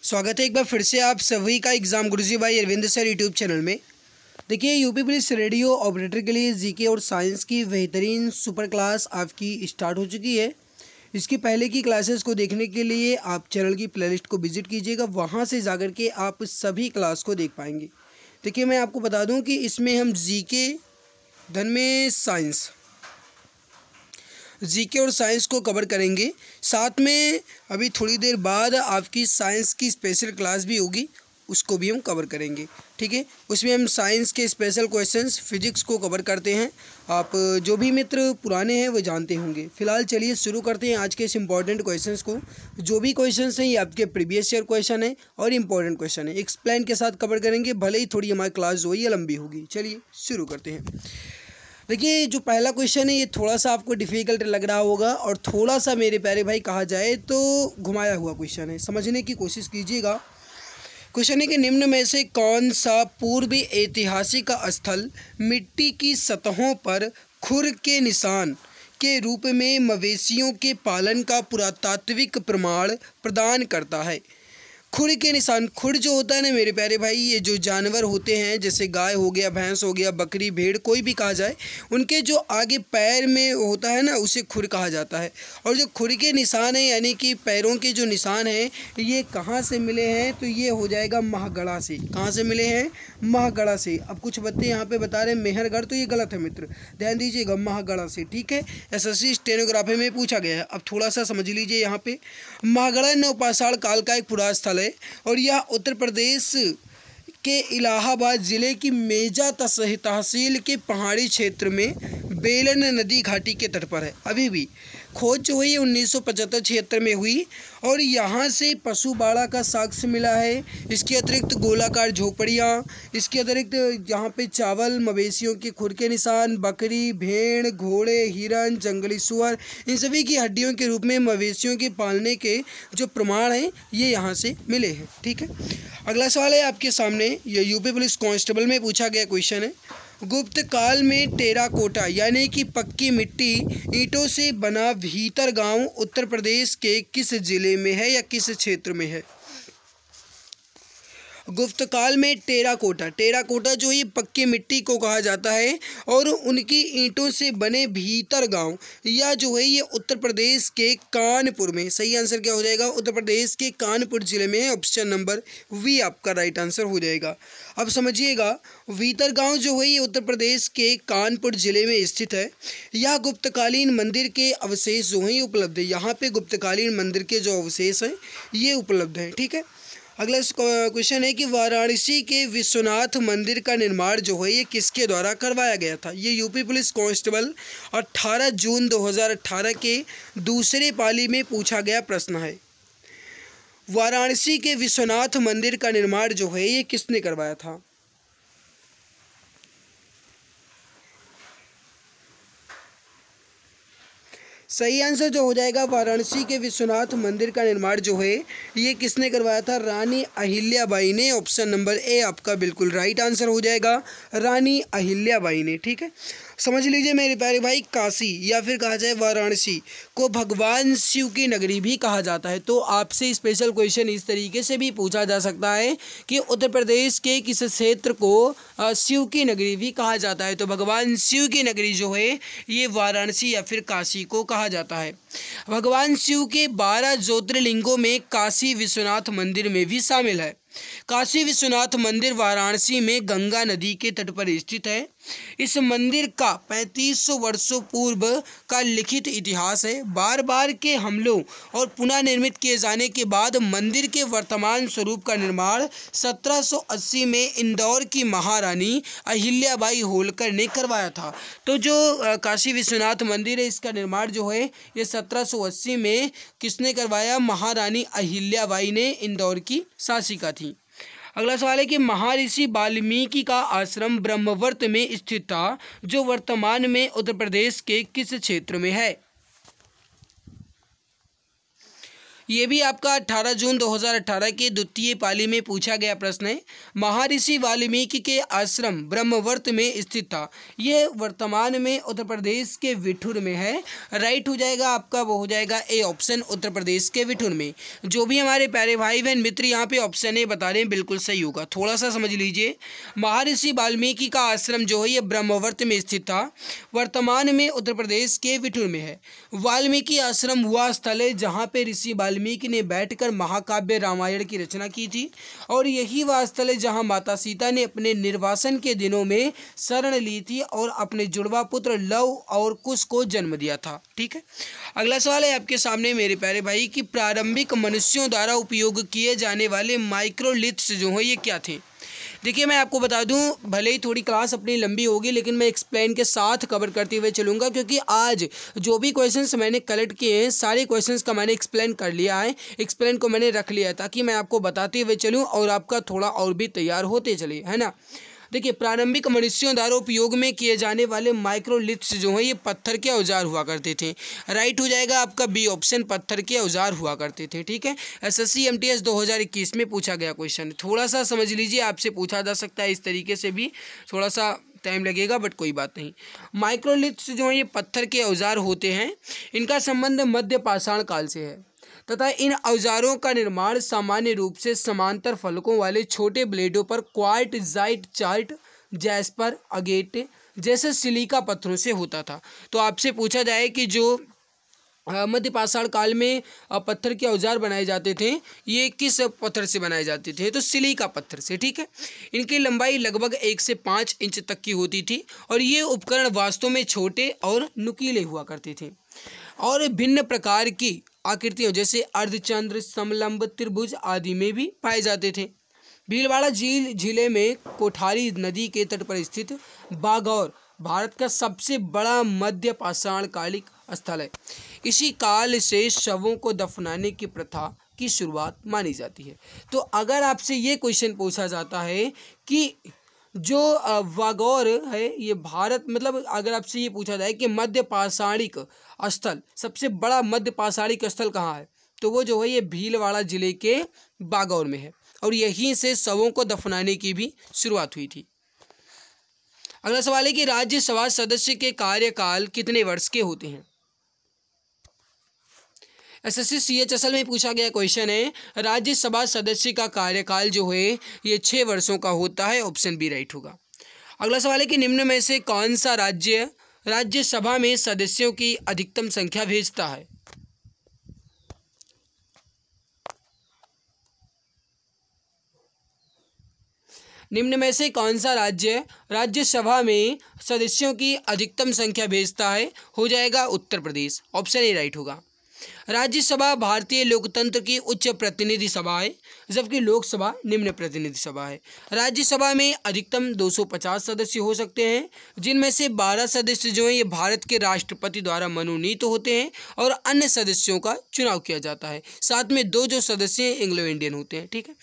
स्वागत है एक बार फिर से आप सभी का एग्ज़ाम गुरुजी भाई अरविंद सर यूट्यूब चैनल में। देखिए यूपी पुलिस रेडियो ऑपरेटर के लिए जीके और साइंस की बेहतरीन सुपर क्लास आपकी स्टार्ट हो चुकी है। इसकी पहले की क्लासेस को देखने के लिए आप चैनल की प्लेलिस्ट को विजिट कीजिएगा, वहाँ से जाकर के आप सभी क्लास को देख पाएंगे। देखिए मैं आपको बता दूँ कि इसमें हम जीके धन में जीके और साइंस को कवर करेंगे। साथ में अभी थोड़ी देर बाद आपकी साइंस की स्पेशल क्लास भी होगी, उसको भी हम कवर करेंगे। ठीक है, उसमें हम साइंस के स्पेशल क्वेश्चंस फिजिक्स को कवर करते हैं। आप जो भी मित्र पुराने हैं वो जानते होंगे। फिलहाल चलिए शुरू करते हैं आज के इस इंपॉर्टेंट क्वेश्चंस को। जो भी क्वेश्चंस हैं ये आपके प्रीवियस ईयर क्वेश्चन है और इंपॉर्टेंट क्वेश्चन है, एक्सप्लेन के साथ कवर करेंगे, भले ही थोड़ी हमारी क्लास जो है ये लंबी होगी। चलिए शुरू करते हैं। देखिए जो पहला क्वेश्चन है ये थोड़ा सा आपको डिफ़िकल्ट लग रहा होगा और थोड़ा सा मेरे प्यारे भाई कहा जाए तो घुमाया हुआ क्वेश्चन है, समझने की कोशिश कीजिएगा। क्वेश्चन है कि निम्न में से कौन सा पूर्वी ऐतिहासिक स्थल मिट्टी की सतहों पर खुर के निशान के रूप में मवेशियों के पालन का पुरातात्विक प्रमाण प्रदान करता है। खुर के निशान, खुर जो होता है ना मेरे प्यारे भाई, ये जो जानवर होते हैं जैसे गाय हो गया, भैंस हो गया, बकरी, भेड़, कोई भी कहा जाए, उनके जो आगे पैर में होता है ना उसे खुर कहा जाता है। और जो खुर के निशान है यानी कि पैरों के जो निशान हैं ये कहाँ से मिले हैं, तो ये हो जाएगा महगढ़ा से। कहाँ से मिले हैं? महगढ़ा से। अब कुछ बच्चे यहाँ पे बता रहे हैं मेहरगढ़, तो ये गलत है मित्र, ध्यान दीजिएगा, महगढ़ा से। ठीक है, एसएससी स्टेनोग्राफी में पूछा गया है। अब थोड़ा सा समझ लीजिए यहाँ पे, महगढ़ा नवपाषाण काल का एक पुरा स्थल है और यह उत्तर प्रदेश के इलाहाबाद ज़िले की मेजा तहसील के पहाड़ी क्षेत्र में बेलन नदी घाटी के तट पर है। अभी भी खोज जो है ये 1975-76 में हुई और यहाँ से पशुबाड़ा का साक्ष्य मिला है। इसके अतिरिक्त गोलाकार झोपड़ियाँ, इसके अतिरिक्त यहाँ पे चावल, मवेशियों के खुर के निशान, बकरी, भेड़, घोड़े, हिरन, जंगली सुअर, इन सभी की हड्डियों के रूप में मवेशियों के पालने के जो प्रमाण हैं ये यहाँ से मिले हैं। ठीक है, अगला सवाल है आपके सामने, ये यूपी पुलिस कांस्टेबल में पूछा गया क्वेश्चन है। गुप्त काल में टेराकोटा यानी कि पक्की मिट्टी ईंटों से बना भीतर गांव उत्तर प्रदेश के किस जिले में है या किस क्षेत्र में है? गुप्त काल में टेराकोटा जो ये पक्की मिट्टी को कहा जाता है और उनकी ईंटों से बने भीतर गांव या जो है ये उत्तर प्रदेश के कानपुर में। सही आंसर क्या हो जाएगा? उत्तर प्रदेश के कानपुर जिले में है। ऑप्शन नंबर वी आपका राइट आंसर हो जाएगा। अब समझिएगा, भीतर गांव जो है ये उत्तर प्रदेश के कानपुर जिले में स्थित है। यह गुप्तकालीन मंदिर के अवशेष जो हैं ये उपलब्ध है। यहाँ पे गुप्तकालीन मंदिर के जो अवशेष हैं ये उपलब्ध हैं। ठीक है, अगला क्वेश्चन है कि वाराणसी के विश्वनाथ मंदिर का निर्माण जो है ये किसके द्वारा करवाया गया था? ये यूपी पुलिस कांस्टेबल 18 जून 2018 के दूसरे पाली में पूछा गया प्रश्न है। वाराणसी के विश्वनाथ मंदिर का निर्माण जो है ये किसने करवाया था? सही आंसर जो हो जाएगा, वाराणसी के विश्वनाथ मंदिर का निर्माण जो है ये किसने करवाया था? रानी अहिल्याबाई ने। ऑप्शन नंबर ए आपका बिल्कुल राइट आंसर हो जाएगा, रानी अहिल्याबाई ने। ठीक है, समझ लीजिए मेरे प्यारे भाई, काशी या फिर कहा जाए वाराणसी को भगवान शिव की नगरी भी कहा जाता है। तो आपसे स्पेशल क्वेश्चन इस तरीके से भी पूछा जा सकता है कि उत्तर प्रदेश के किस क्षेत्र को शिव की नगरी भी कहा जाता है? तो भगवान शिव की नगरी जो है ये वाराणसी या फिर काशी को कहा जाता है। भगवान शिव के 12 ज्योतिर्लिंगों में काशी विश्वनाथ मंदिर में भी शामिल है। काशी विश्वनाथ मंदिर वाराणसी में गंगा नदी के तट पर स्थित है। इस मंदिर का 3500 वर्षों पूर्व का लिखित इतिहास है। बार बार के हमलों और पुनः निर्मित किए जाने के बाद मंदिर के वर्तमान स्वरूप का निर्माण 1780 में इंदौर की महारानी अहिल्याबाई होलकर ने करवाया था। तो जो काशी विश्वनाथ मंदिर है इसका निर्माण जो है ये 1780 में किसने करवाया? महारानी अहिल्याबाई ने, इंदौर की शासिका थी। अगला सवाल है कि महर्षि वाल्मीकि का आश्रम ब्रह्मवर्त में स्थित था जो वर्तमान में उत्तर प्रदेश के किस क्षेत्र में है? ये भी आपका 18 जून 2018 के द्वितीय पाली में पूछा गया प्रश्न है। महर्षि वाल्मीकि के आश्रम ब्रह्मवर्त में स्थित था। यह वर्तमान में उत्तर प्रदेश के विठुर में है। राइट हो जाएगा आपका, वो हो जाएगा ए ऑप्शन, उत्तर प्रदेश के विठुर में। जो भी हमारे प्यारे भाई बहन मित्र यहाँ पे ऑप्शन ए बता रहे हैं बिल्कुल सही होगा। थोड़ा सा समझ लीजिए, महर्षि वाल्मीकि का आश्रम जो है ये ब्रह्मवर्त में स्थित था, वर्तमान में उत्तर प्रदेश के विठुर में है। वाल्मीकि आश्रम वह स्थल है जहाँ पे ऋषि वाल्मीकि ने बैठकर महाकाव्य रामायण की रचना की थी, और यही वह स्थल है जहाँ माता सीता ने अपने निर्वासन के दिनों में शरण ली थी और अपने जुड़वा पुत्र लव और कुश को जन्म दिया था। ठीक है, अगला सवाल है आपके सामने मेरे प्यारे भाई कि प्रारंभिक मनुष्यों द्वारा उपयोग किए जाने वाले माइक्रोलिथ्स जो हैं ये क्या थे। देखिए मैं आपको बता दूं, भले ही थोड़ी क्लास अपनी लंबी होगी लेकिन मैं एक्सप्लेन के साथ कवर करते हुए चलूँगा, क्योंकि आज जो भी क्वेश्चंस मैंने कलेक्ट किए हैं सारे क्वेश्चंस का मैंने एक्सप्लेन कर लिया है, एक्सप्लेन को मैंने रख लिया है ताकि मैं आपको बताते हुए चलूँ और आपका थोड़ा और भी तैयार होते चले, है ना। देखिए प्रारंभिक मनुष्यों द्वारा उपयोग में किए जाने वाले माइक्रोलिथ्स जो हैं ये पत्थर के औजार हुआ करते थे। राइट हो जाएगा आपका बी ऑप्शन, पत्थर के औजार हुआ करते थे। ठीक है, एसएससी एमटीएस 2021 में पूछा गया क्वेश्चन, थोड़ा सा समझ लीजिए, आपसे पूछा जा सकता है इस तरीके से भी, थोड़ा सा टाइम लगेगा बट कोई बात नहीं। माइक्रोलिथ्स जो हैं ये पत्थर के औजार होते हैं, इनका संबंध मध्य पाषाण काल से है तथा इन औजारों का निर्माण सामान्य रूप से समांतर फलकों वाले छोटे ब्लेडों पर क्वार्टजाइट, चार्ट, जैस्पर, अगेट जैसे सिलिका पत्थरों से होता था। तो आपसे पूछा जाए कि जो मध्य पाषाण काल में पत्थर के औजार बनाए जाते थे ये किस पत्थर से बनाए जाते थे, तो सिलिका पत्थर से। ठीक है, इनकी लंबाई लगभग 1 से 5 इंच तक की होती थी और ये उपकरण वास्तव में छोटे और नुकीले हुआ करते थे और भिन्न प्रकार की आकृतियों जैसे अर्धचंद्र, समलंब, त्रिभुज आदि में भी पाए जाते थे। भीलवाड़ा झील जिले में कोठारी नदी के तट पर स्थित बागौर भारत का सबसे बड़ा मध्य पाषाण कालिक स्थल है। इसी काल से शवों को दफनाने की प्रथा की शुरुआत मानी जाती है। तो अगर आपसे ये क्वेश्चन पूछा जाता है कि जो वागौर है ये भारत, मतलब अगर आपसे ये पूछा जाए कि मध्य पाषाणिक स्थल, सबसे बड़ा मध्य पाषाणिक स्थल कहाँ है, तो वो जो है ये भीलवाड़ा जिले के बागौर में है और यहीं से शवों को दफनाने की भी शुरुआत हुई थी। अगला सवाल है कि राज्यसभा सदस्य के कार्यकाल कितने वर्ष के होते हैं। एसएससी सीएचएसएल में पूछा गया क्वेश्चन है, राज्यसभा सदस्य का कार्यकाल जो है ये 6 वर्षों का होता है। ऑप्शन बी राइट होगा। अगला सवाल है कि निम्न में से कौन सा राज्य राज्यसभा में सदस्यों की अधिकतम संख्या भेजता है। निम्न में से कौन सा राज्य राज्यसभा में सदस्यों की अधिकतम संख्या भेजता है, हो जाएगा Uttar Pradesh. Option A right होगा। राज्यसभा भारतीय लोकतंत्र की उच्च प्रतिनिधि सभा है, जबकि लोकसभा निम्न प्रतिनिधि सभा है। राज्यसभा में अधिकतम 250 सदस्य हो सकते हैं, जिनमें से 12 सदस्य जो हैं ये भारत के राष्ट्रपति द्वारा मनोनीत होते हैं और अन्य सदस्यों का चुनाव किया जाता है। साथ में 2 जो सदस्य हैं एंग्लो इंडियन होते हैं। ठीक है,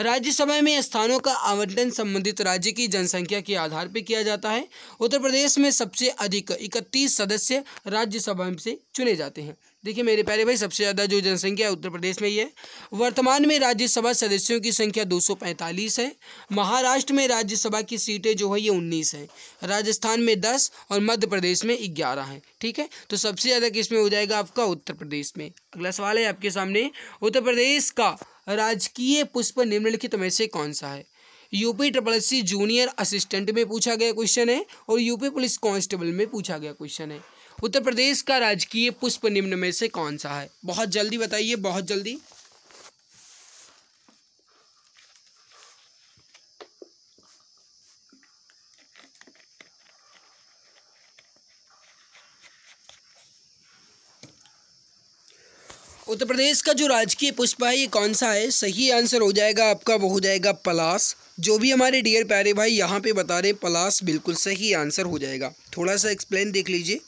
राज्यसभा में स्थानों का आवंटन संबंधित राज्य की जनसंख्या के आधार पर किया जाता है। उत्तर प्रदेश में सबसे अधिक 31 सदस्य राज्यसभा से चुने जाते हैं। देखिए मेरे प्यारे भाई, सबसे ज़्यादा जो जनसंख्या उत्तर प्रदेश में ही है। वर्तमान में राज्यसभा सदस्यों की संख्या 245 है। महाराष्ट्र में राज्यसभा की सीटें जो है ये 19 हैं, राजस्थान में 10 और मध्य प्रदेश में 11 हैं। ठीक है, तो सबसे ज़्यादा किस में हो जाएगा आपका उत्तर प्रदेश में। अगला सवाल है आपके सामने, उत्तर प्रदेश का राजकीय पुष्प निम्नलिखित में से कौन सा है। यूपी जूनियर असिस्टेंट में पूछा गया क्वेश्चन है और यूपी पुलिस कांस्टेबल में पूछा गया क्वेश्चन है। उत्तर प्रदेश का राजकीय पुष्प निम्न में से कौन सा है, बहुत जल्दी बताइए, बहुत जल्दी। उत्तर प्रदेश का जो राजकीय पुष्प है ये कौन सा है, सही आंसर हो जाएगा आपका, वो हो जाएगा पलाश। जो भी हमारे डियर प्यारे भाई यहाँ पे बता रहे पलाश बिल्कुल सही आंसर हो जाएगा। थोड़ा सा एक्सप्लेन देख लीजिए।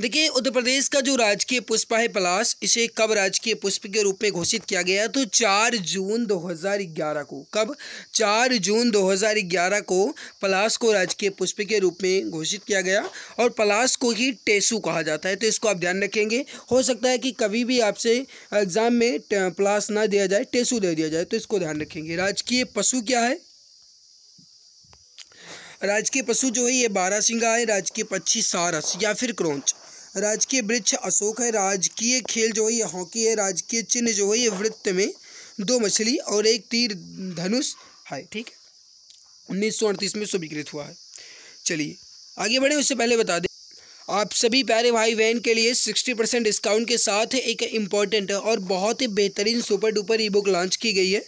देखिए, उत्तर प्रदेश का जो राजकीय पुष्प है पलाश, इसे कब राजकीय पुष्प के रूप में घोषित किया गया? तो 4 जून 2011 को। कब? 4 जून 2011 को पलाश को राजकीय पुष्प के रूप में घोषित किया गया और पलाश को ही टेसू कहा जाता है। तो इसको आप ध्यान रखेंगे। हो सकता है कि कभी भी आपसे एग्जाम में पलाश ना दिया जाए, टेसू दे दिया जाए, तो इसको ध्यान रखेंगे। राजकीय पशु क्या है? राजकीय पशु जो है ये बारहसिंगा है। राजकीय पक्षी सारस या फिर क्रोंच। राजकीय वृक्ष अशोक है। राजकीय खेल जो है ये हॉकी है। राजकीय चिन्ह जो है ये वृत्त में 2 मछली और 1 तीर धनुष है। ठीक है, 1938 में स्वीकृत हुआ है। चलिए आगे बढ़े, उससे पहले बता दें आप सभी प्यारे भाई बहन के लिए 60% डिस्काउंट के साथ एक इम्पॉर्टेंट और बहुत ही बेहतरीन सुपर डुपर ई बुक लॉन्च की गई है।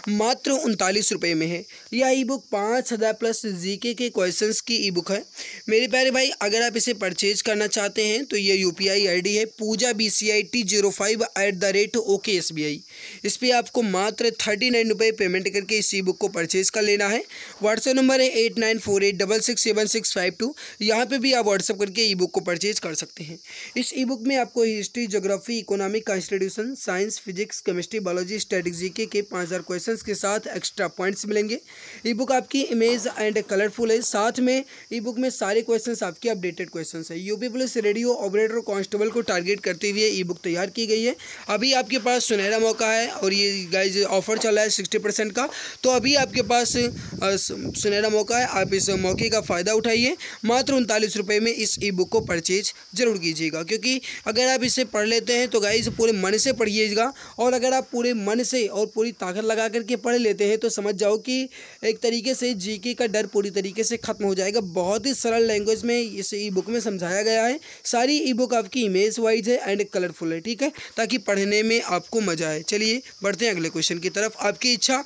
मात्र 39 रुपये में है। यह ई बुक 5000 प्लस जीके के क्वेश्चंस की ई बुक है। मेरे प्यारे भाई, अगर आप इसे परचेज करना चाहते हैं तो ये UPI ID है पूजा BCIT05@OKSBI। इस पर आपको मात्र 39 रुपये पेमेंट करके इस ई बुक को परचेज कर लेना है। व्हाट्सएप नंबर है 8948667652। यहाँ पर भी आप व्हाट्सएप करके ई बुक को परचेज कर सकते हैं। इस ई बुक में आपको history, geography, economic, constitution, science, physics, chemistry, biology, statics, GK के 5000 क्वेश्चन के साथ एक्स्ट्रा पॉइंट्स मिलेंगे। ई बुक आपकी इमेज एंड कलरफुल है। साथ में ई बुक में सारे क्वेश्चंस आपके अपडेटेड क्वेश्चंस है। UP police radio operator constable को टारगेट करते हुए ई बुक तैयार की गई है। अभी आपके पास सुनहरा मौका है और ये गाइज ऑफर चल रहा है 60% का। तो अभी आपके पास सुनहरा मौका है, आप इस मौके का फ़ायदा उठाइए। मात्र 39 रुपये में इस ई बुक को परचेज जरूर कीजिएगा, क्योंकि अगर आप इसे पढ़ लेते हैं तो गाइज पूरे मन से पढ़िएगा। और अगर आप पूरे मन से और पूरी ताकत लगा करके पढ़ लेते हैं तो समझ जाओ कि एक तरीके से जीके का डर पूरी तरीके से खत्म हो जाएगा। बहुत ही सरल लैंग्वेज में इस ई बुक में समझाया गया है। सारी ई बुक आपकी इमेज वाइज है एंड कलरफुल है। ठीक है, ताकि पढ़ने में आपको मजा आए। चलिए बढ़ते हैं अगले क्वेश्चन की तरफ। आपकी इच्छा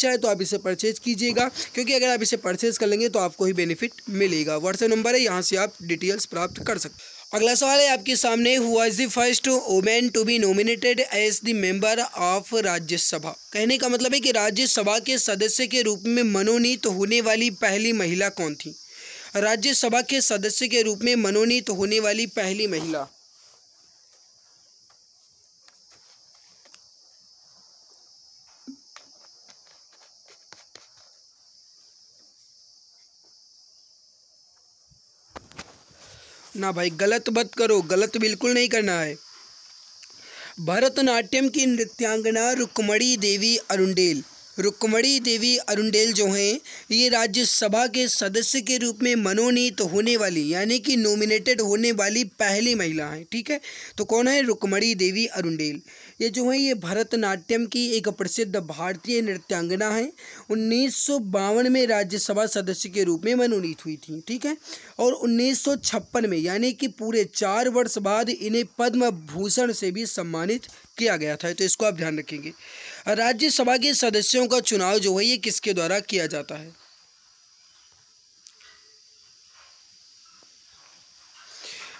है तो आप इसे परचेज कीजिएगा, क्योंकि अगर आप इसे परचेज कर लेंगे तो आपको ही बेनिफिट मिलेगा। व्हाट्सएप नंबर है, यहाँ से आप डिटेल्स प्राप्त कर सकते हैं। अगला सवाल है आपके सामने, who was the first women to be nominated as the member of Rajya Sabha? कहने का मतलब है कि राज्यसभा के सदस्य के रूप में मनोनीत होने वाली पहली महिला कौन थी? राज्यसभा के सदस्य के रूप में मनोनीत होने वाली पहली महिला। ना भाई, गलत मत करो, गलत बिल्कुल नहीं करना है। भरतनाट्यम की नृत्यांगना रुक्मणी देवी अरुंडेल। रुक्मणी देवी अरुंडेल जो हैं ये राज्यसभा के सदस्य के रूप में मनोनीत होने वाली, यानी कि नॉमिनेटेड होने वाली पहली महिला हैं। ठीक है, तो कौन है? रुक्मणी देवी अरुंडेल। ये जो है ये भरतनाट्यम की एक प्रसिद्ध भारतीय नृत्यांगना है। 1952 में राज्यसभा सदस्य के रूप में मनोनीत हुई थी। ठीक है, और 1956 में, यानी कि पूरे 4 वर्ष बाद इन्हें पद्म भूषण से भी सम्मानित किया गया था। तो इसको आप ध्यान रखेंगे। राज्यसभा के सदस्यों का चुनाव जो है ये किसके द्वारा किया जाता है?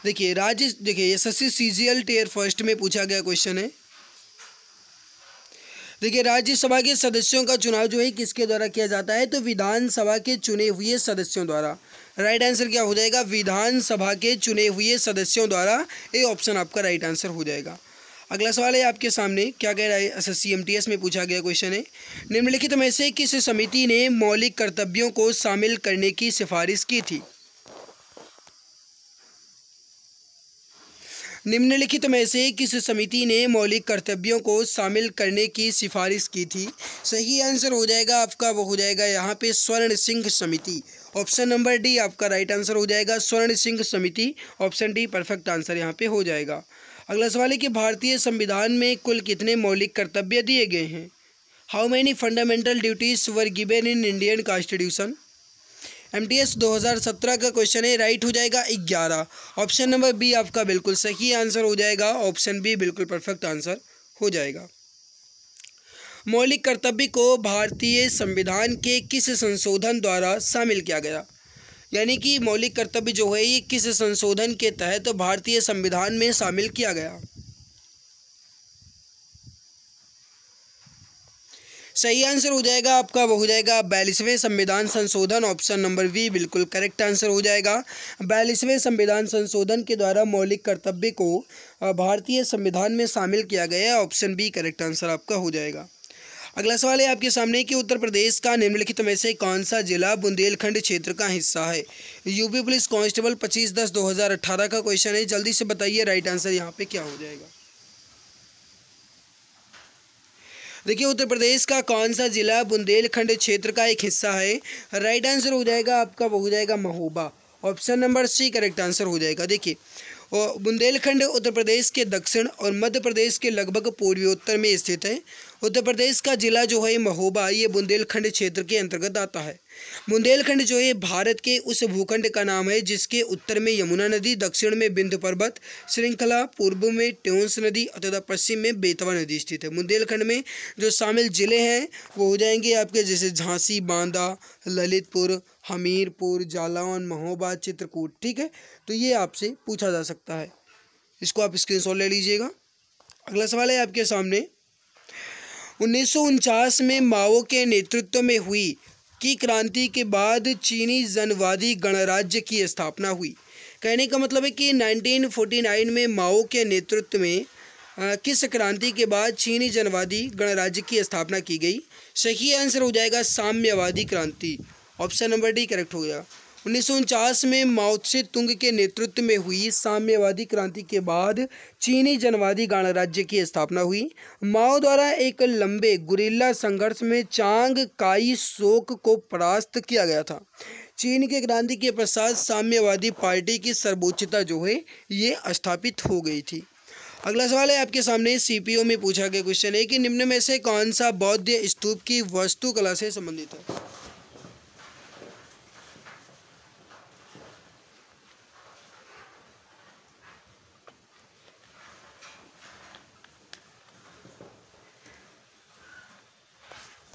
देखिए एसएससी CGL टियर फर्स्ट में पूछा गया क्वेश्चन है। देखिए, राज्यसभा के सदस्यों का चुनाव जो है किसके द्वारा किया जाता है? तो विधानसभा के चुने हुए सदस्यों द्वारा। राइट आंसर क्या हो जाएगा? विधानसभा के चुने हुए सदस्यों द्वारा। ये ऑप्शन आपका राइट आंसर हो जाएगा। अगला सवाल है आपके सामने, क्या कह रहा है? एसएससी MTS में पूछा गया क्वेश्चन है। निम्नलिखित में से किस समिति ने मौलिक कर्तव्यों को शामिल करने की सिफारिश की थी? निम्नलिखित में से किस समिति ने मौलिक कर्तव्यों को शामिल करने की सिफारिश की थी? सही आंसर हो जाएगा आपका, वो हो जाएगा यहाँ पे स्वर्ण सिंह समिति। ऑप्शन नंबर डी आपका राइट आंसर हो जाएगा, स्वर्ण सिंह समिति। ऑप्शन डी परफेक्ट आंसर यहाँ पे हो जाएगा। अगला सवाल है कि भारतीय संविधान में कुल कितने मौलिक कर्तव्य दिए गए हैं? How many fundamental duties were given in Indian constitution? MTS 2017 का क्वेश्चन है। राइट हो जाएगा 11। ऑप्शन नंबर बी आपका बिल्कुल सही आंसर हो जाएगा। ऑप्शन बी बिल्कुल परफेक्ट आंसर हो जाएगा। मौलिक कर्तव्य को भारतीय संविधान के किस संशोधन द्वारा शामिल किया गया? यानी कि मौलिक कर्तव्य जो है ये किस संशोधन के तहत भारतीय संविधान में शामिल किया गया? सही आंसर हो जाएगा आपका, वो हो जाएगा 42वें संविधान संशोधन, ऑप्शन नंबर बी बिल्कुल करेक्ट आंसर हो जाएगा। 42वें संविधान संशोधन के द्वारा मौलिक कर्तव्य को भारतीय संविधान में शामिल किया गया है, ऑप्शन बी करेक्ट आंसर आपका हो जाएगा। अगला सवाल है आपके सामने कि उत्तर प्रदेश का निम्नलिखित में से कौन सा जिला बुंदेलखंड क्षेत्र का हिस्सा है। यूपी पुलिस कांस्टेबल 25/10/2018 का क्वेश्चन है, जल्दी से बताइए राइट आंसर यहाँ पे क्या हो जाएगा। देखिए उत्तर प्रदेश का कौन सा जिला बुंदेलखंड क्षेत्र का एक हिस्सा है, राइट आंसर हो जाएगा आपका, वो हो जाएगा Mahoba, option number C correct answer हो जाएगा। देखिए और बुंदेलखंड उत्तर प्रदेश के दक्षिण और मध्य प्रदेश के लगभग पूर्वोत्तर में स्थित है। उत्तर प्रदेश का जिला जो है महोबा, ये बुंदेलखंड क्षेत्र के अंतर्गत आता है। बुंदेलखंड जो है भारत के उस भूखंड का नाम है जिसके उत्तर में यमुना नदी, दक्षिण में विंध्य पर्वत श्रृंखला, पूर्व में ट्योंस नदी तथा पश्चिम में बेतवा नदी स्थित है। बुंदेलखंड में जो शामिल जिले हैं वो हो जाएंगे आपके जैसे झांसी, बांदा, ललितपुर, हमीरपुर, जालौन, महोबा, चित्रकूट। ठीक है, तो ये आपसे पूछा जा सकता है, इसको आप स्क्रीनशॉट ले लीजिएगा। अगला सवाल है आपके सामने, 1949 में माओ के नेतृत्व में हुई की क्रांति के बाद चीनी जनवादी गणराज्य की स्थापना हुई। कहने का मतलब है कि 1949 में माओ के नेतृत्व में किस क्रांति के बाद चीनी जनवादी गणराज्य की स्थापना की गई। सही आंसर हो जाएगा साम्यवादी क्रांति, ऑप्शन नंबर डी करेक्ट हो गया। 1949 में माओ त्से तुंग के नेतृत्व में हुई साम्यवादी क्रांति के बाद चीनी जनवादी गणराज्य की स्थापना हुई। माओ द्वारा एक लंबे गुरिल्ला संघर्ष में चांग काई शोक को परास्त किया गया था। चीन के क्रांति के पश्चात साम्यवादी पार्टी की सर्वोच्चता जो है ये स्थापित हो गई थी। अगला सवाल है आपके सामने, सीपीओ में पूछा गया क्वेश्चन है कि निम्न में से कौन सा बौद्ध स्तूप की वास्तुकला से संबंधित है।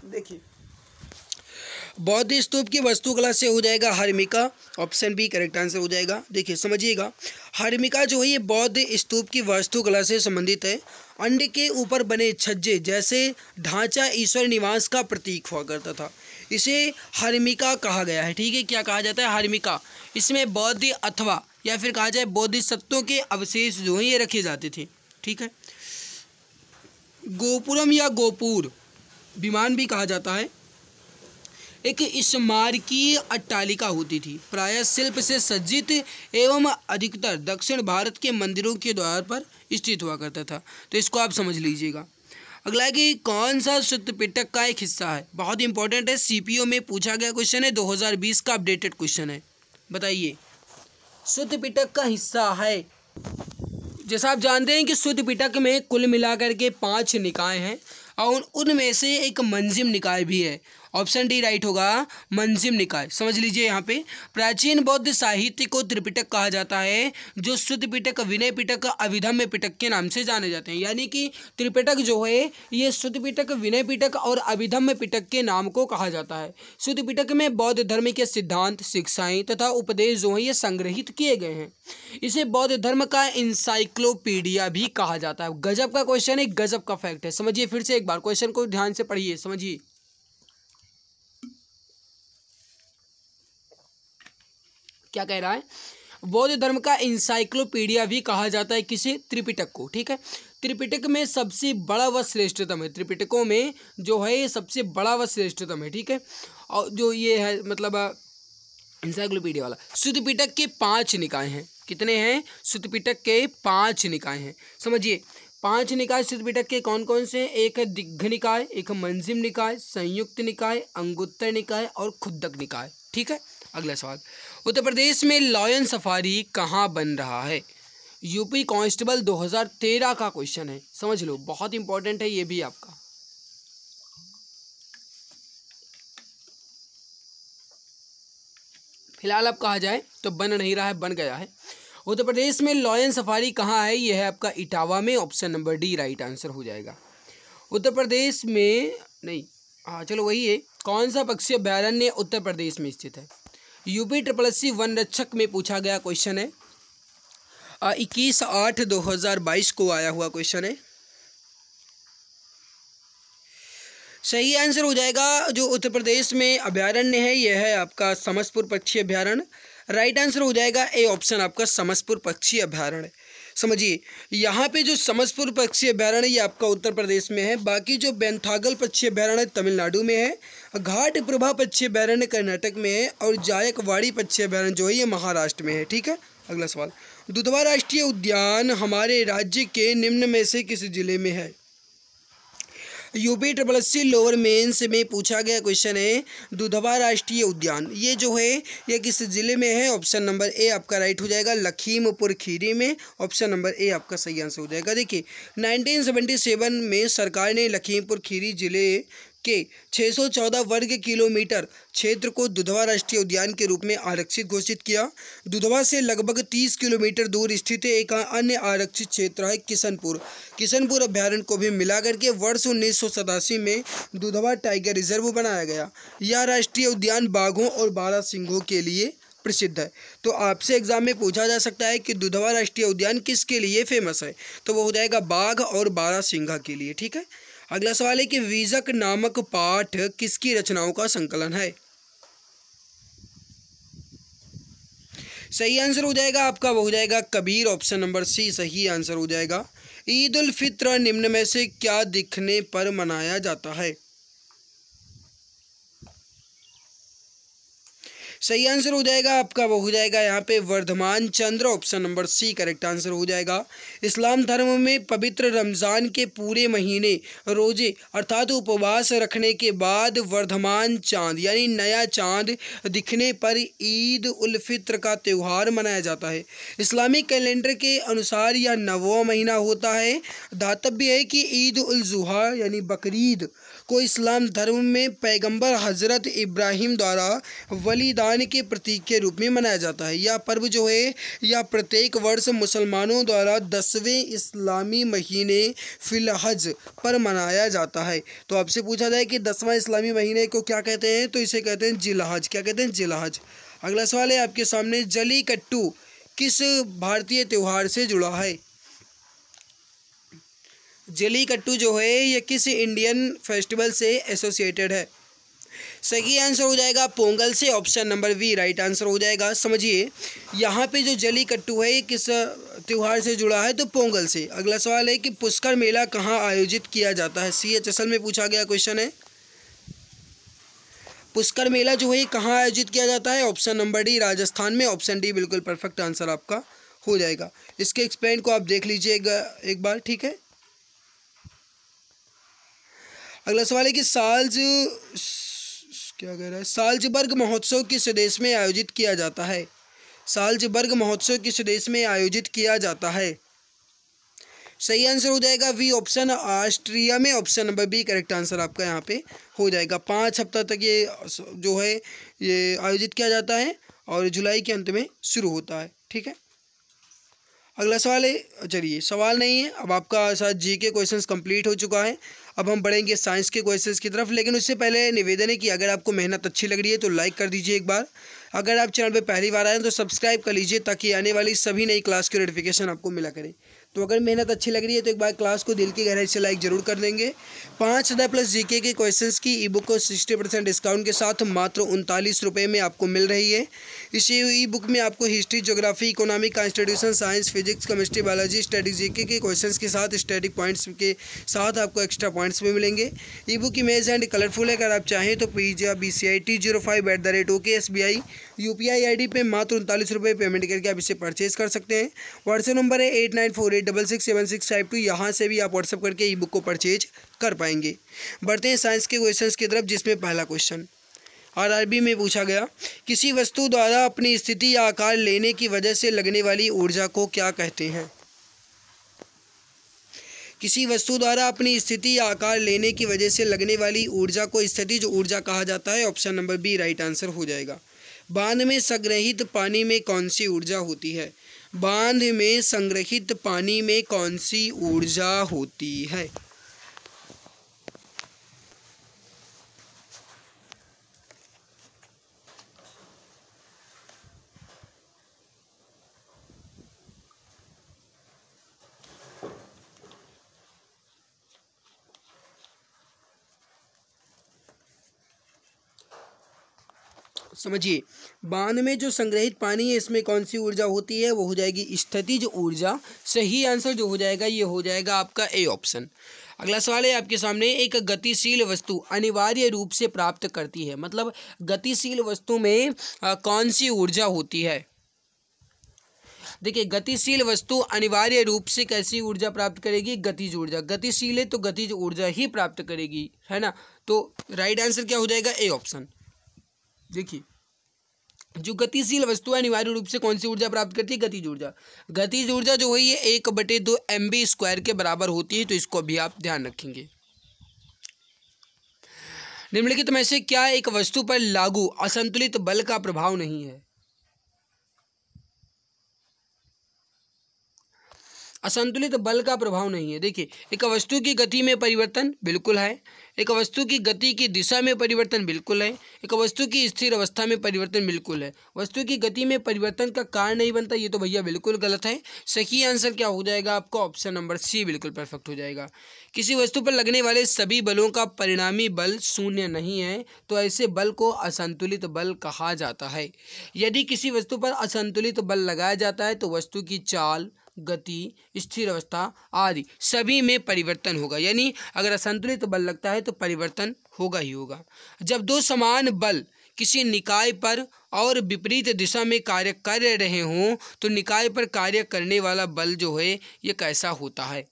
देखिए बौद्ध स्तूप की वास्तुकला से हो जाएगा हर्मिका, ऑप्शन बी करेक्ट आंसर हो जाएगा। देखिए समझिएगा, हर्मिका जो है ये बौद्ध स्तूप की वास्तुकला से संबंधित है। अंड के ऊपर बने छज्जे जैसे ढांचा ईश्वर निवास का प्रतीक हुआ करता था, इसे हर्मिका कहा गया है। ठीक है, क्या कहा जाता है, हर्मिका। इसमें बौद्ध अथवा या फिर कहा जाए बोधिसत्वों के अवशेष जो हैं ये रखे जाते थे। ठीक है, गोपुरम या गोपुर विमान भी कहा जाता है, एक स्मारकीय अट्टालिका होती थी, प्रायः शिल्प से सज्जित एवं अधिकतर दक्षिण भारत के मंदिरों के द्वार पर स्थित हुआ करता था। तो इसको आप समझ लीजिएगा। अगला है कि कौन सा शुद्ध पिटक का एक हिस्सा है, बहुत इंपॉर्टेंट है, सीपीओ में पूछा गया क्वेश्चन है, 2020 का अपडेटेड क्वेश्चन है। बताइए शुद्ध पिटक का हिस्सा है। जैसा आप जानते हैं कि शुद्ध पिटक में कुल मिलाकर के 5 निकाय हैं और उनमें से एक मंजिम निकाय भी है, ऑप्शन डी राइट होगा, मंजिम निकाय। समझ लीजिए यहाँ पे प्राचीन बौद्ध साहित्य को त्रिपिटक कहा जाता है, जो शुद्ध पिटक, विनय पिटक, अभिधम्य पिटक के नाम से जाने जाते हैं। यानी कि त्रिपिटक जो है ये शुद्ध पिटक, विनय पिटक और अभिधम्य पिटक के नाम को कहा जाता है। शुद्ध पिटक में बौद्ध धर्म के सिद्धांत, शिक्षाएं तथा उपदेश जो हैं ये संग्रहित किए गए हैं। इसे बौद्ध धर्म का इंसाइक्लोपीडिया भी कहा जाता है। गजब का क्वेश्चन है, गजब का फैक्ट है। समझिए फिर से एक बार, क्वेश्चन को ध्यान से पढ़िए, समझिए। क्या कह रहा है, बौद्ध धर्म का इंसाइक्लोपीडिया भी कहा जाता है किसे, त्रिपिटक को। ठीक है, त्रिपिटक में सबसे बड़ा व श्रेष्ठतम है, त्रिपिटकों में जो है ये सबसे बड़ा व श्रेष्ठतम है। ठीक है, और जो ये है मतलब इंसाइक्लोपीडिया वाला। शुद्ध पिटक के 5 निकाय हैं, कितने हैं, शुद्ध पिटक के 5 निकाय हैं। समझिए 5 निकाय शुद्ध पिटक के कौन कौन से हैं, एक है दिग्घ निकाय, एक है मंजिम निकाय, संयुक्त निकाय, अंगुत्तर निकाय और खुद्दक निकाय। ठीक है, अगला सवाल, उत्तर प्रदेश में लॉयन सफारी कहाँ बन रहा है। यूपी कांस्टेबल 2013 का क्वेश्चन है, समझ लो, बहुत इंपॉर्टेंट है ये भी आपका। फिलहाल अब कहा जाए तो बन नहीं रहा है, बन गया है। उत्तर प्रदेश में लॉयन सफारी कहाँ है, यह है आपका इटावा में, option number D right answer हो जाएगा। उत्तर प्रदेश में नहीं, हाँ चलो वही है, कौन सा पक्षी अभयारण्य उत्तर प्रदेश में स्थित है। यूपी SSC वन रक्षक में पूछा गया क्वेश्चन है, 21/8/2022 को आया हुआ क्वेश्चन है। सही आंसर हो जाएगा जो उत्तर प्रदेश में अभयारण्य है यह है आपका समसपुर पक्षी अभयारण्य। राइट आंसर हो जाएगा ए ऑप्शन आपका समसपुर पक्षी अभयारण्य। समझिए यहाँ पे जो समसपुर पक्षी अभयारण्य ये आपका उत्तर प्रदेश में है, बाकी जो बेंथागल पक्षी अभयारण्य तमिलनाडु में है, घाट प्रभा पक्षी अभयारण्य कर्नाटक में है और जायकवाड़ी पक्षी अभयारण्य जो है ये महाराष्ट्र में है। ठीक है, अगला सवाल, दुधवा राष्ट्रीय उद्यान हमारे राज्य के निम्न में से किस जिले में है? UPSSC लोअर मेंस में पूछा गया क्वेश्चन है दुधवा राष्ट्रीय उद्यान ये जो है ये किस जिले में है? ऑप्शन नंबर ए आपका राइट हो जाएगा लखीमपुर खीरी में। ऑप्शन नंबर ए आपका सही आंसर हो जाएगा। देखिए 1977 में सरकार ने लखीमपुर खीरी जिले के 614 वर्ग किलोमीटर क्षेत्र को दुधवा राष्ट्रीय उद्यान के रूप में आरक्षित घोषित किया। दुधवा से लगभग 30 किलोमीटर दूर स्थित एक अन्य आरक्षित क्षेत्र है किशनपुर अभ्यारण्य को भी मिला करके वर्ष 1987 में दुधवा टाइगर रिजर्व बनाया गया। यह राष्ट्रीय उद्यान बाघों और बारहसिंघों के लिए प्रसिद्ध है। तो आपसे एग्जाम में पूछा जा सकता है कि दुधवा राष्ट्रीय उद्यान किसके लिए फेमस है, तो वो हो जाएगा बाघ और बारहसिंघा के लिए। ठीक है, अगला सवाल है कि वीजक नामक पाठ किसकी रचनाओं का संकलन है? सही आंसर हो जाएगा आपका वो हो जाएगा कबीर। ऑप्शन नंबर सी सही आंसर हो जाएगा। ईद उल फित्र निम्न में से क्या दिखने पर मनाया जाता है? सही आंसर हो जाएगा आपका वो हो जाएगा यहाँ पे Vardhaman Chandra. Option number C correct answer हो जाएगा। इस्लाम धर्म में पवित्र रमज़ान के पूरे महीने रोजे अर्थात उपवास रखने के बाद वर्धमान चांद यानी नया चांद दिखने पर ईद उल फित्र का त्यौहार मनाया जाता है। इस्लामिक कैलेंडर के अनुसार यह 9वां महीना होता है। दातव्य है कि ईद उल जुहा यानी बकरीद को इस्लाम धर्म में पैगंबर हज़रत इब्राहिम द्वारा बलिदान के प्रतीक के रूप में मनाया जाता है। यह पर्व जो है यह प्रत्येक वर्ष मुसलमानों द्वारा 10वें इस्लामी महीने फिलहज पर मनाया जाता है। तो आपसे पूछा जाए कि 10वां इस्लामी महीने को क्या कहते हैं, तो इसे कहते हैं जिलहज। क्या कहते हैं? जिलहज। अगला सवाल है आपके सामने, जलीकट्टू किस भारतीय त्यौहार से जुड़ा है? जलीकट्टू जो है ये किस इंडियन फेस्टिवल से एसोसिएटेड है? सही आंसर हो जाएगा पोंगल से। Option number B right answer हो जाएगा। समझिए यहाँ पे जो जलीकट्टू है ये किस त्यौहार से जुड़ा है, तो पोंगल से। अगला सवाल है कि पुष्कर मेला कहाँ आयोजित किया जाता है? CHSL में पूछा गया क्वेश्चन है। पुष्कर मेला जो है कहाँ आयोजित किया जाता है? ऑप्शन नंबर डी राजस्थान में। ऑप्शन डी बिल्कुल परफेक्ट आंसर आपका हो जाएगा। इसके एक्सप्लेन को आप देख लीजिएगा एक बार। ठीक है, अगला सवाल है कि क्या कह रहा है, साल्जबर्ग महोत्सव किस देश में आयोजित किया जाता है? साल्जबर्ग महोत्सव किस देश में आयोजित किया जाता है? सही आंसर हो जाएगा वी ऑप्शन ऑस्ट्रिया में। Option number B correct answer आपका यहाँ पे हो जाएगा। 5 हफ्ता तक ये जो है ये आयोजित किया जाता है और जुलाई के अंत में शुरू होता है। ठीक है, अगला सवाल है, चलिए सवाल नहीं है, अब आपका साथ GK क्वेश्चंस कंप्लीट हो चुका है। अब हम बढ़ेंगे साइंस के क्वेश्चंस की तरफ, लेकिन उससे पहले निवेदन है कि अगर आपको मेहनत अच्छी लग रही है तो लाइक कर दीजिए एक बार। अगर आप चैनल पे पहली बार आए हैं तो सब्सक्राइब कर लीजिए ताकि आने वाली सभी नई क्लास की नोटिफिकेशन आपको मिला करे। तो अगर मेहनत अच्छी लग रही है तो एक बार क्लास को दिल की गहराई से लाइक जरूर कर देंगे। 5000 प्लस GK के क्वेश्चंस की ई-बुक को 60% डिस्काउंट के साथ मात्र 39 रुपये में आपको मिल रही है। इस ई-बुक में आपको history, geography, economic, constitution, science, physics, chemistry, biology, static GK के क्वेश्चंस के साथ स्टैटिक पॉइंट्स के साथ आपको एक्स्ट्रा पॉइंट्स भी मिलेंगे। ई-बुक इमेज एंड कलरफुल है। अगर आप चाहें तो PGBCIT05@OKSBI UPI ID पे मात्र 39 रुपये पेमेंट करके आप इसे परचेज कर सकते हैं। व्हाट्सएप नंबर है 8948667652। यहाँ से भी आप व्हाट्सएप करके ई-बुक को परचेज कर पाएंगे। बढ़ते हैं साइंस के क्वेश्चंस की तरफ, जिसमें पहला क्वेश्चन RRB में पूछा गया, किसी वस्तु द्वारा अपनी स्थिति या आकार लेने की वजह से लगने वाली ऊर्जा को क्या कहते हैं? किसी वस्तु द्वारा अपनी स्थिति या आकार लेने की वजह से लगने वाली ऊर्जा को स्थितिज ऊर्जा कहा जाता है। Option number B right answer हो जाएगा। बांध में संग्रहित पानी में कौन सी ऊर्जा होती है? बांध में संग्रहित पानी में कौन सी ऊर्जा होती है? समझिए, बांध में जो संग्रहित पानी है इसमें कौन सी ऊर्जा होती है, वो हो जाएगी स्थितिज ऊर्जा। सही आंसर जो हो जाएगा ये हो जाएगा आपका ए ऑप्शन। अगला सवाल है आपके सामने, एक गतिशील वस्तु अनिवार्य रूप से प्राप्त करती है, मतलब गतिशील वस्तु में कौन सी ऊर्जा होती है। देखिए, गतिशील वस्तु अनिवार्य रूप से कैसी ऊर्जा प्राप्त करेगी, गतिज ऊर्जा। गतिशील है तो गतिज ऊर्जा ही प्राप्त करेगी, है ना। तो राइट आंसर क्या हो जाएगा, ए ऑप्शन। देखिए, जो गतिशील वस्तु है अनिवार्य रूप से कौन सी ऊर्जा प्राप्त करती है, गतिज ऊर्जा। गतिज ऊर्जा जो है ये 1/2 mv² के बराबर होती है, तो इसको भी आप ध्यान रखेंगे। निम्नलिखित में से क्या एक वस्तु पर लागू असंतुलित बल का प्रभाव नहीं है। असंतुलित बल का प्रभाव नहीं है। देखिए, एक वस्तु की गति में परिवर्तन बिल्कुल है, एक वस्तु की गति की दिशा में परिवर्तन बिल्कुल है, एक वस्तु की स्थिर अवस्था में परिवर्तन बिल्कुल है। वस्तु की गति में परिवर्तन का कारण नहीं बनता, ये तो भैया बिल्कुल गलत है। सही आंसर क्या हो जाएगा आपका, ऑप्शन नंबर सी बिल्कुल परफेक्ट हो जाएगा। किसी वस्तु पर लगने वाले सभी बलों का परिणामी बल शून्य नहीं है, तो ऐसे बल को असंतुलित बल कहा जाता है। यदि किसी वस्तु पर असंतुलित बल लगाया जाता है तो वस्तु की चाल, गति, स्थिर अवस्था आदि सभी में परिवर्तन होगा। यानी अगर असंतुलित बल लगता है तो परिवर्तन होगा ही होगा। जब दो समान बल किसी निकाय पर और विपरीत दिशा में कार्य कर रहे हों तो निकाय पर कार्य करने वाला बल जो है ये कैसा होता है।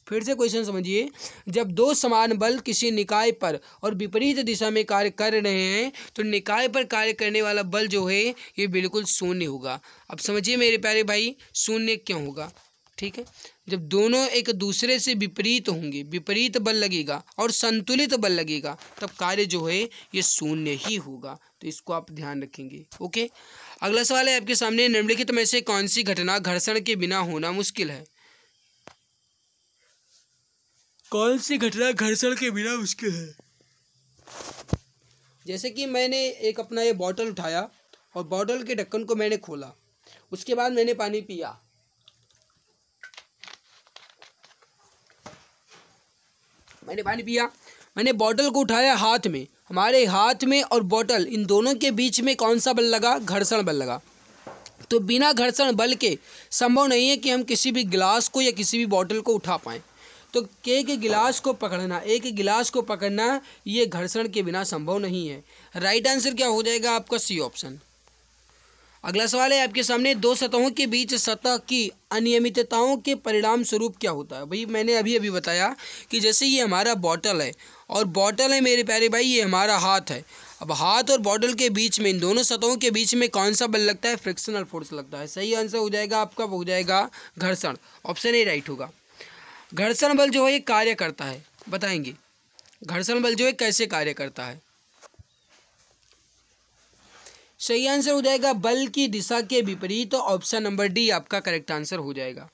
फिर से क्वेश्चन समझिए, जब दो समान बल किसी निकाय पर और विपरीत दिशा में कार्य कर रहे हैं तो निकाय पर कार्य करने वाला बल जो है ये बिल्कुल शून्य होगा। अब समझिए मेरे प्यारे भाई, शून्य क्यों होगा, ठीक है। जब दोनों एक दूसरे से विपरीत होंगे, विपरीत बल लगेगा और संतुलित बल लगेगा, तब कार्य जो है ये शून्य ही होगा। तो इसको आप ध्यान रखेंगे, ओके। अगला सवाल है आपके सामने, निम्नलिखित में से कौन सी घटना घर्षण के बिना होना मुश्किल है। कौन सी घटना घर्षण के बिना मुश्किल है। जैसे कि मैंने एक अपना ये बॉटल उठाया और बॉटल के ढक्कन को मैंने खोला, उसके बाद मैंने पानी पिया। मैंने बॉटल को उठाया हाथ में, हमारे हाथ में और बॉटल इन दोनों के बीच में कौन सा बल लगा, घर्षण बल लगा। तो बिना घर्षण बल के संभव नहीं है कि हम किसी भी गिलास को या किसी भी बॉटल को उठा पाएँ। तो एक गिलास को पकड़ना ये घर्षण के बिना संभव नहीं है। राइट आंसर क्या हो जाएगा आपका, सी ऑप्शन। अगला सवाल है आपके सामने, दो सतहों के बीच सतह की अनियमितताओं के परिणाम स्वरूप क्या होता है। भाई मैंने अभी बताया कि जैसे ये हमारा बॉटल है और बॉटल है मेरे प्यारे भाई ये हमारा हाथ है। अब हाथ और बॉटल के बीच में, इन दोनों सतहों के बीच में कौन सा बल लगता है, फ्रिक्शनल फोर्स लगता है। सही आंसर हो जाएगा आपका, हो जाएगा घर्षण। ऑप्शन ए राइट होगा। घर्षण बल जो है ये कार्य करता है, बताएंगे घर्षण बल जो है कैसे कार्य करता है। सही आंसर हो जाएगा बल की दिशा के विपरीत, ऑप्शन नंबर डी आपका करेक्ट आंसर हो जाएगा।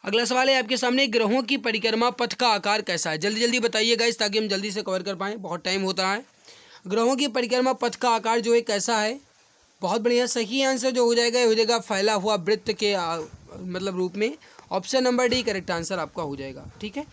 अगला सवाल है आपके सामने, ग्रहों की परिक्रमा पथ का आकार कैसा है। जल्दी जल्दी बताइए गाइस ताकि हम जल्दी से कवर कर पाएँ, बहुत टाइम होता है। ग्रहों की परिक्रमा पथ का आकार जो है कैसा है, बहुत बढ़िया। सही आंसर जो हो जाएगा फैला हुआ वृत्त के मतलब रूप में। Option number D correct answer आपका हो जाएगा, ठीक है।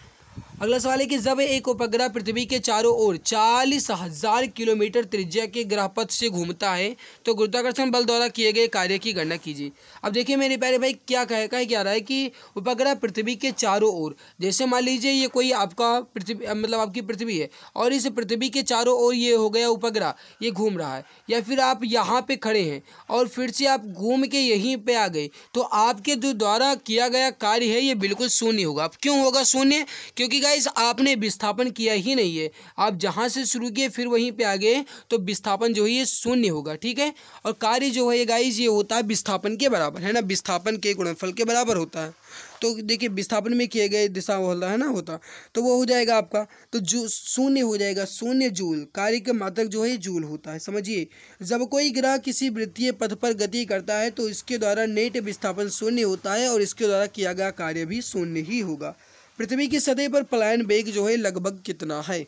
अगला सवाल है कि जब एक उपग्रह पृथ्वी के चारों ओर 40,000 किलोमीटर त्रिज्या के ग्रहपथ से घूमता है तो गुरुत्वाकर्षण बल द्वारा किए गए कार्य की गणना कीजिए। अब देखिए मेरे प्यारे भाई क्या क्या रहा है कि उपग्रह पृथ्वी के चारों ओर, जैसे मान लीजिए ये कोई आपका पृथ्वी मतलब आपकी पृथ्वी है और इस पृथ्वी के चारों ओर ये हो गया उपग्रह, ये घूम रहा है, या फिर आप यहाँ पे खड़े हैं और फिर से आप घूम के यहीं पे आ गए, तो आपके जो द्वारा किया गया कार्य है ये बिल्कुल शून्य होगा। अब क्यों होगा शून्य, क्योंकि गाइस आपने विस्थापन किया ही नहीं है, आप जहां से शुरू किए फिर वहीं पे आ गए, तो विस्थापन जो है ये शून्य होगा, ठीक है। और कार्य जो है गाइस ये होता है विस्थापन के बराबर, है ना, विस्थापन के गुणनफल के बराबर होता है। तो देखिए विस्थापन में किए गए दिशा होता है ना, होता तो वो हो जाएगा आपका, तो जो शून्य हो जाएगा, शून्य जूल। कार्य का मात्रक जो है जूल होता है, समझिए। जब कोई ग्रह किसी वृत्तीय पथ पर गति करता है तो इसके द्वारा नेट विस्थापन शून्य होता है और इसके द्वारा किया गया कार्य भी शून्य ही होगा। पृथ्वी की सतह पर पलायन वेग जो है लगभग कितना है।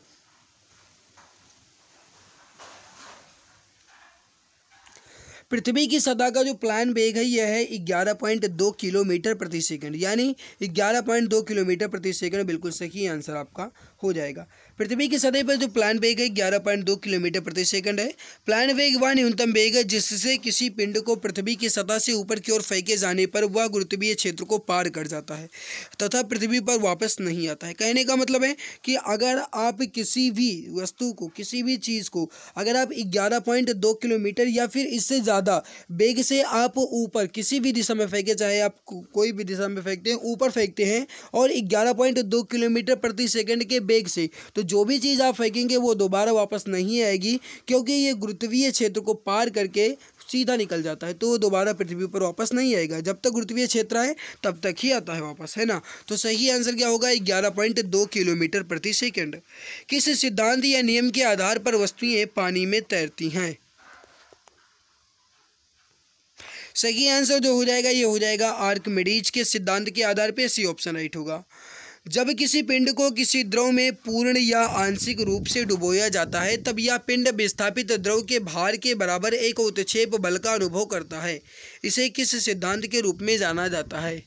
पृथ्वी की सतह का जो प्लान वेग है यह है 11.2 किलोमीटर प्रति सेकंड, यानी 11.2 किलोमीटर प्रति सेकंड। बिल्कुल सही आंसर आपका हो जाएगा। पृथ्वी की सतह पर जो प्लान वेग है 11.2 किलोमीटर प्रति सेकंड है। प्लान वेग वह न्यूनतम वेग है जिससे किसी पिंड को पृथ्वी की सतह से ऊपर की ओर फेंके जाने पर वह गुरुत्वीय क्षेत्र को पार कर जाता है तथा पृथ्वी पर वापस नहीं आता है। कहने का मतलब है कि अगर आप किसी भी वस्तु को, किसी भी चीज़ को अगर आप 11.2 किलोमीटर या फिर इससे ज़्यादा वेग से आप ऊपर किसी भी दिशा में फेंके, चाहे आप कोई भी दिशा में फेंकते हैं, ऊपर फेंकते हैं और 11.2 किलोमीटर प्रति सेकंड के वेग से, तो जो भी चीज़ आप फेंकेंगे वो दोबारा वापस नहीं आएगी, क्योंकि ये गुरुत्वीय क्षेत्र को पार करके सीधा निकल जाता है, तो दोबारा पृथ्वी पर वापस नहीं आएगा। जब तक गुरुत्वीय क्षेत्र है तब तक ही आता है वापस, है ना। तो सही आंसर क्या होगा? 11.2 किलोमीटर प्रति सेकंड। किस सिद्धांत या नियम के आधार पर वस्तुएं पानी में तैरती हैं? सही आंसर जो हो जाएगा ये हो जाएगा आर्किमिडीज के सिद्धांत के आधार पर। सी ऑप्शन राइट होगा। जब किसी पिंड को किसी द्रव में पूर्ण या आंशिक रूप से डुबोया जाता है तब यह पिंड विस्थापित द्रव के भार के बराबर एक उत्क्षेप बल का अनुभव करता है। इसे किस सिद्धांत के रूप में जाना जाता है?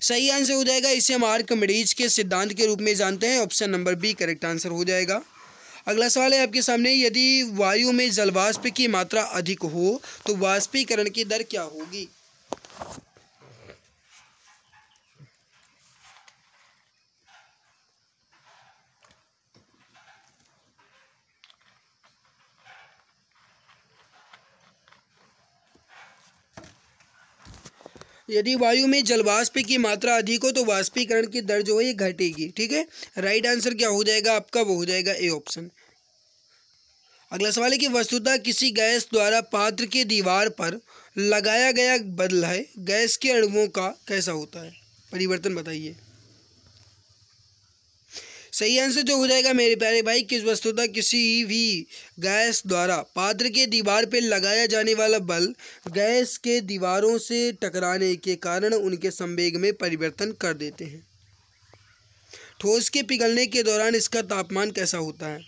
सही आंसर हो जाएगा, इसे हम आर्किमिडीज के सिद्धांत के रूप में जानते हैं। Option number B correct answer हो जाएगा। अगला सवाल है आपके सामने, यदि वायु में जलवाष्प की मात्रा अधिक हो तो वाष्पीकरण की दर क्या होगी? यदि वायु में जलवाष्प की मात्रा अधिक हो तो वाष्पीकरण की दर जो है ये घटेगी। ठीक है, राइट आंसर क्या हो जाएगा आपका? वो हो जाएगा ए ऑप्शन। अगला सवाल है कि वस्तुतः किसी गैस द्वारा पात्र की दीवार पर लगाया गया बल है गैस के अणुओं का कैसा होता है? परिवर्तन बताइए। सही आंसर जो हो जाएगा मेरे प्यारे भाई, किस वस्तुतः किसी भी गैस द्वारा पात्र के दीवार पर लगाया जाने वाला बल गैस के दीवारों से टकराने के कारण उनके संवेग में परिवर्तन कर देते हैं। ठोस के पिघलने के दौरान इसका तापमान कैसा होता है?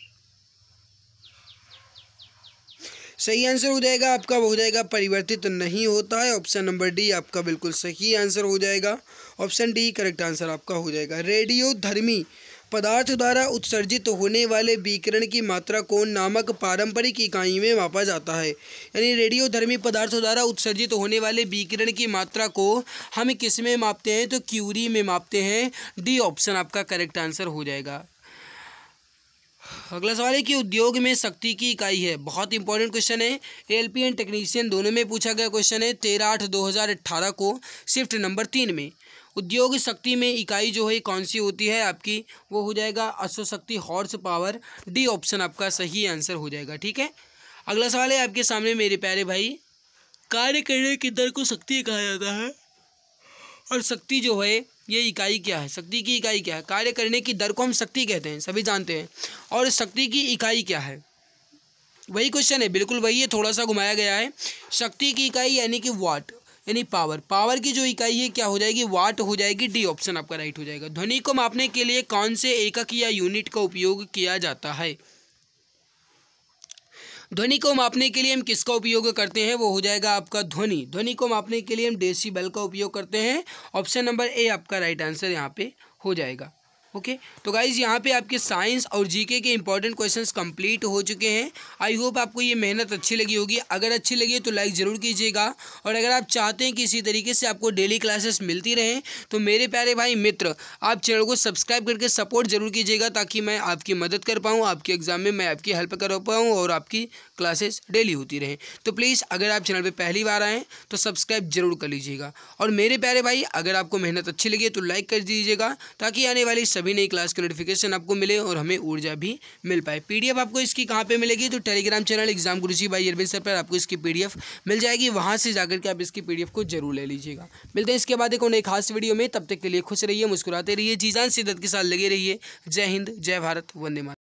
सही आंसर हो जाएगा आपका, वो हो जाएगा परिवर्तित नहीं होता है। ऑप्शन नंबर डी आपका बिल्कुल सही आंसर हो जाएगा। ऑप्शन डी करेक्ट आंसर आपका हो जाएगा। रेडियोधर्मी पदार्थ द्वारा उत्सर्जित होने वाले विकिरण की मात्रा को नामक पारंपरिक इकाई में मापा जाता है। यानी रेडियोधर्मी पदार्थों द्वारा उत्सर्जित होने वाले विकिरण की मात्रा को हम किस में मापते हैं? तो क्यूरी में मापते हैं। डी ऑप्शन आपका करेक्ट आंसर हो जाएगा। अगला सवाल है कि उद्योग में शक्ति की इकाई है। बहुत इंपॉर्टेंट क्वेश्चन है, एलपी एंड टेक्नीशियन दोनों में पूछा गया क्वेश्चन है। 13/8/2018 को शिफ्ट नंबर 3 में उद्योग शक्ति में इकाई जो है कौन सी होती है आपकी? वो हो जाएगा अश्वशक्ति, हॉर्स पावर। डी ऑप्शन आपका सही आंसर हो जाएगा। ठीक है, अगला सवाल है आपके सामने मेरे प्यारे भाई, कार्य करने की दर को शक्ति कहा जाता है और शक्ति जो है ये इकाई क्या है? शक्ति की इकाई क्या है? कार्य करने की दर को हम शक्ति कहते हैं, सभी जानते हैं। और शक्ति की इकाई क्या है? वही क्वेश्चन है, बिल्कुल वही है, थोड़ा सा घुमाया गया है। शक्ति की इकाई यानी कि वाट, यानी पावर। पावर की जो इकाई है क्या हो जाएगी? वाट हो जाएगी। डी ऑप्शन आपका राइट हो जाएगा। ध्वनि को मापने के लिए कौन से एकक या यूनिट का उपयोग किया जाता है? ध्वनि को मापने के लिए हम किसका उपयोग करते हैं? वो हो जाएगा आपका ध्वनि। ध्वनि को मापने के लिए हम डेसिबल का उपयोग करते हैं। ऑप्शन नंबर ए आपका राइट आंसर यहाँ पे हो जाएगा। ओके, तो गाइज़ यहाँ पे आपके साइंस और जीके के इंपॉर्टेंट क्वेश्चंस कंप्लीट हो चुके हैं। आई होप आपको ये मेहनत अच्छी लगी होगी। अगर अच्छी लगी तो लाइक ज़रूर कीजिएगा, और अगर आप चाहते हैं कि इसी तरीके से आपको डेली क्लासेस मिलती रहें तो मेरे प्यारे भाई मित्र, आप चैनल को सब्सक्राइब करके सपोर्ट जरूर कीजिएगा, ताकि मैं आपकी मदद कर पाऊँ, आपके एग्ज़ाम में मैं आपकी हेल्प कर पाऊँ और आपकी क्लासेस डेली होती रहें। तो प्लीज़ अगर आप चैनल पर पहली बार आएँ तो सब्सक्राइब जरूर कर लीजिएगा। और मेरे प्यारे भाई, अगर आपको मेहनत अच्छी लगी तो लाइक कर दीजिएगा, ताकि आने वाली सभी नई क्लास की नोटिफिकेशन आपको मिले और हमें ऊर्जा भी मिल पाए। पीडीएफ आपको इसकी कहाँ पे मिलेगी? तो Telegram channel exam Guruji by Arvind sir पर आपको इसकी पीडीएफ मिल जाएगी। वहां से जाकर के आप इसकी पीडीएफ को जरूर ले लीजिएगा। मिलते हैं इसके बाद एक नई खास वीडियो में, तब तक के लिए खुश रहिए, मुस्कुराते रहिए, जी जान शिद्दत के साथ लगे रहिए। जय हिंद, जय भारत, वंदे मातरम।